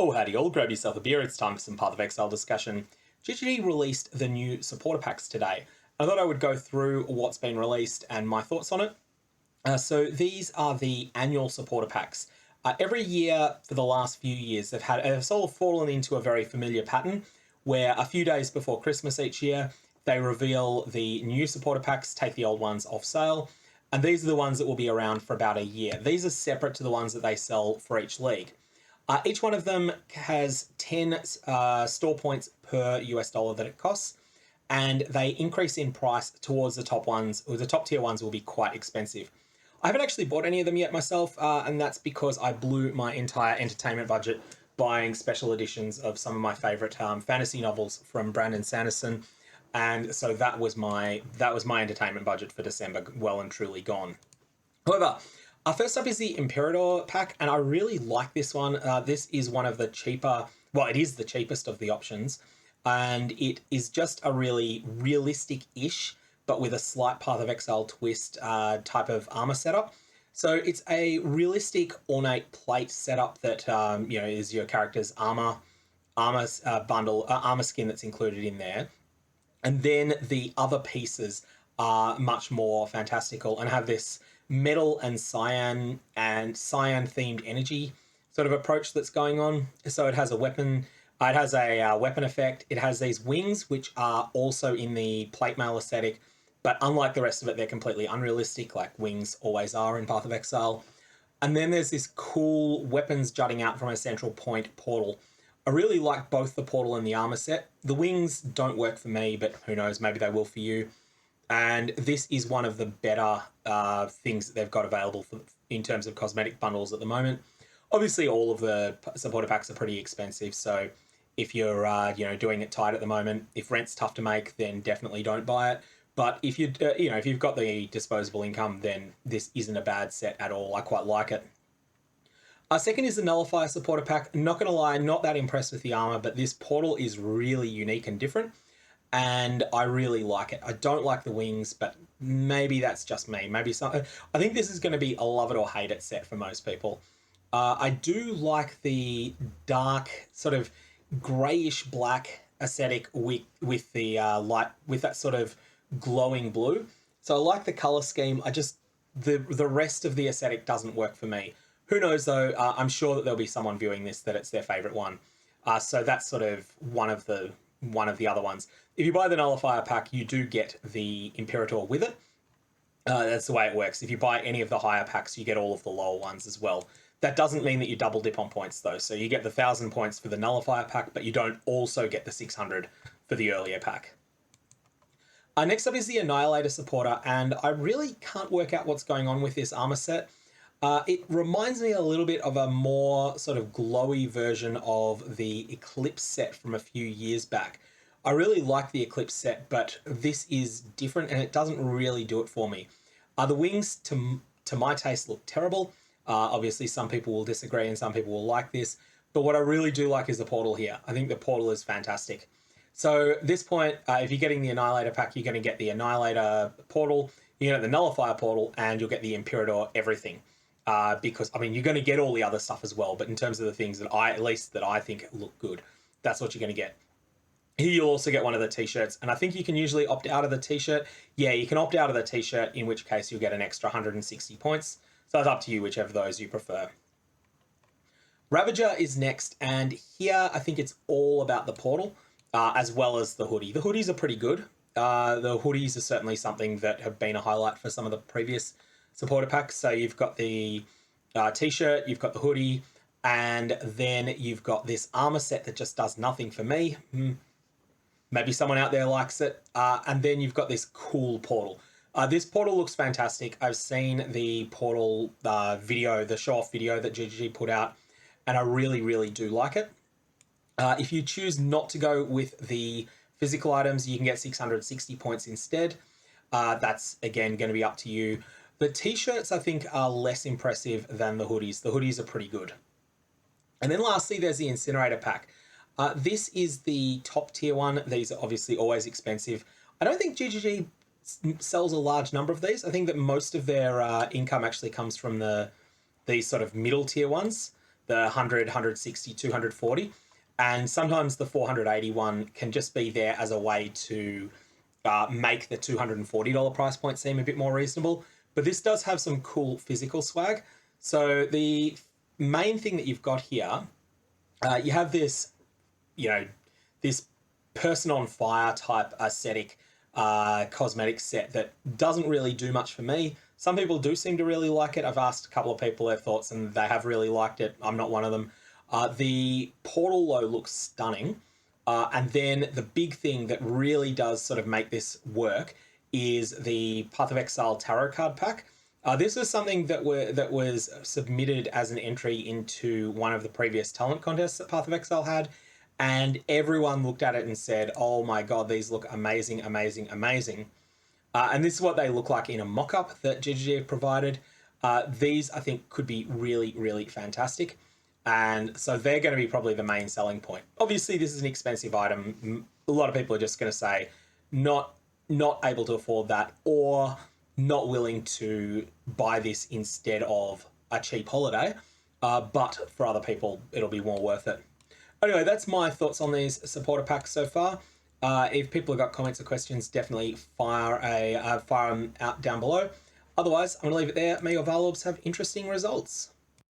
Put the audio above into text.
Oh, howdy all, grab yourself a beer, it's time for some Path of Exile discussion. GGG released the new supporter packs today. I thought I would go through what's been released and my thoughts on it. So these are the annual supporter packs. Every year for the last few years, they've sort of fallen into a very familiar pattern where a few days before Christmas each year, they reveal the new supporter packs, take the old ones off sale, and these are the ones that will be around for about a year. These are separate to the ones that they sell for each league. Each one of them has 10 store points per US dollar that it costs, and they increase in price towards the top ones, or the top tier ones will be quite expensive. I haven't actually bought any of them yet myself, and that's because I blew my entire entertainment budget buying special editions of some of my favourite fantasy novels from Brandon Sanderson, and so that was my entertainment budget for December, well and truly gone. However, first up is the Imperator pack, and I really like this one. This is one of the cheaper, well, it is the cheapest of the options, and it is just a really realistic-ish, but with a slight Path of Exile twist type of armor setup. So it's a realistic ornate plate setup that is your character's armor bundle, armor skin that's included in there, and then the other pieces are much more fantastical and have this metal and cyan themed energy sort of approach that's going on. So it has a weapon. It has a weapon effect. It has these wings, which are also in the plate mail aesthetic, but unlike the rest of it, they're completely unrealistic, like wings always are in Path of Exile. And then there's this cool weapons jutting out from a central point portal. I really like both the portal and the armor set. The wings don't work for me, but who knows, maybe they will for you. And this is one of the better things that they've got available in terms of cosmetic bundles at the moment. Obviously, all of the supporter packs are pretty expensive, so if you're doing it tight at the moment, if rent's tough to make, then definitely don't buy it. But if if you've got the disposable income, then this isn't a bad set at all. I quite like it. Second is the Nullifier supporter pack. Not going to lie, not that impressed with the armor, but this portal is really unique and different, and I really like it. I don't like the wings, but maybe that's just me. I think this is going to be a love it or hate it set for most people. I do like the dark, sort of greyish black aesthetic with the light, with that sort of glowing blue. So I like the color scheme. The rest of the aesthetic doesn't work for me. Who knows though? I'm sure that there'll be someone viewing this that it's their favorite one. So that's sort of one of the other ones. If you buy the Nullifier pack, you do get the Imperator with it. That's the way it works. If you buy any of the higher packs, you get all of the lower ones as well. That doesn't mean that you double dip on points though. So you get the 1,000 points for the Nullifier pack, but you don't also get the 600 for the earlier pack. Next up is the Annihilator supporter, and I really can't work out what's going on with this armor set. It reminds me a little bit of a more sort of glowy version of the Eclipse set from a few years back. I really like the Eclipse set, but this is different and it doesn't really do it for me. The wings, to my taste, look terrible. Obviously, some people will disagree and some people will like this, but what I really do like is the portal here. I think the portal is fantastic. So at this point, if you're getting the Annihilator pack, you're going to get the Annihilator portal, you get the Nullifier portal, and you'll get the Imperator everything. Because, I mean, you're going to get all the other stuff as well, but in terms of the things that I think look good, that's what you're going to get. Here you'll also get one of the t-shirts, and I think you can usually opt out of the t-shirt. Yeah, you can opt out of the t-shirt, in which case you'll get an extra 160 points. So it's up to you, whichever of those you prefer. Ravager is next, and here I think it's all about the portal, as well as the hoodie. The hoodies are pretty good. The hoodies are certainly something that have been a highlight for some of the previous supporter packs. So you've got the t-shirt, you've got the hoodie, and then you've got this armor set that just does nothing for me. Maybe someone out there likes it. And then you've got this cool portal. This portal looks fantastic. I've seen the portal video, the show-off video that GGG put out, and I really, really do like it. If you choose not to go with the physical items, you can get 660 points instead. That's, again, going to be up to you. The t-shirts, I think, are less impressive than the hoodies. The hoodies are pretty good. And then lastly, there's the Incinerator pack. This is the top tier one. These are obviously always expensive. I don't think GGG sells a large number of these. I think that most of their income actually comes from these sort of middle tier ones. the 100, 160, 240. And sometimes the 480 one can just be there as a way to make the $240 price point seem a bit more reasonable. But this does have some cool physical swag. So the main thing that you've got here, you have this, this person on fire type aesthetic cosmetic set that doesn't really do much for me. Some people do seem to really like it. I've asked a couple of people their thoughts and they have really liked it. I'm not one of them. The portal though looks stunning. And then the big thing that really does sort of make this work is the Path of Exile tarot card pack. This is something that was submitted as an entry into one of the previous talent contests that Path of Exile had, and everyone looked at it and said, "Oh my god, these look amazing, amazing, amazing!" And this is what they look like in a mock-up that GGG have provided. These I think could be really, really fantastic. And so they're going to be probably the main selling point. Obviously, this is an expensive item. A lot of people are just going to say not able to afford that, or not willing to buy this instead of a cheap holiday. But for other people, it'll be more worth it. Anyway, that's my thoughts on these supporter packs so far. If people have got comments or questions, definitely fire them out down below. Otherwise, I'm going to leave it there. May your Valorps have interesting results.